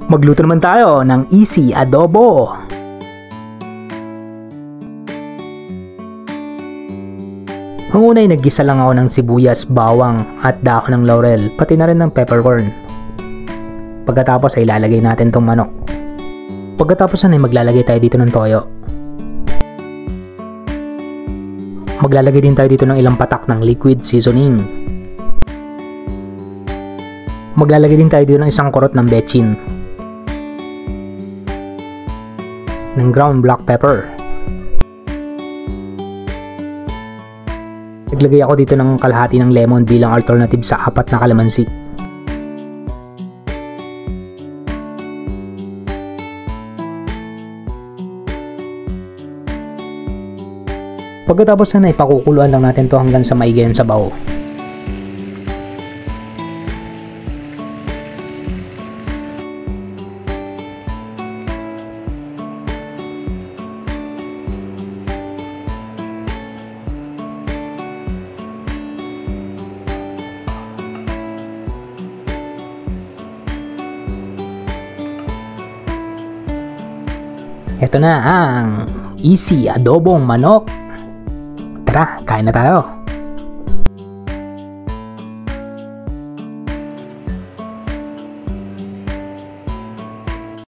Magluto naman tayo ng easy adobo. Ang una ay naggisa lang ako ng sibuyas, bawang at dahon ng laurel, pati na rin ng peppercorn. Pagkatapos ay ilalagay natin tong manok. Pagkatapos ay maglalagay tayo dito ng toyo. Maglalagay din tayo dito ng ilang patak ng liquid seasoning. Maglalagay din tayo dito ng isang kurot ng bechin, ng ground black pepper. Naglagay ako dito ng kalahati ng lemon bilang alternative sa 4 na kalamansi. Pagkatapos na ipakukuluan lang natin to hanggang sa maigi ang sabaw. Ito na ang easy adobong manok. Tara, kain na tayo.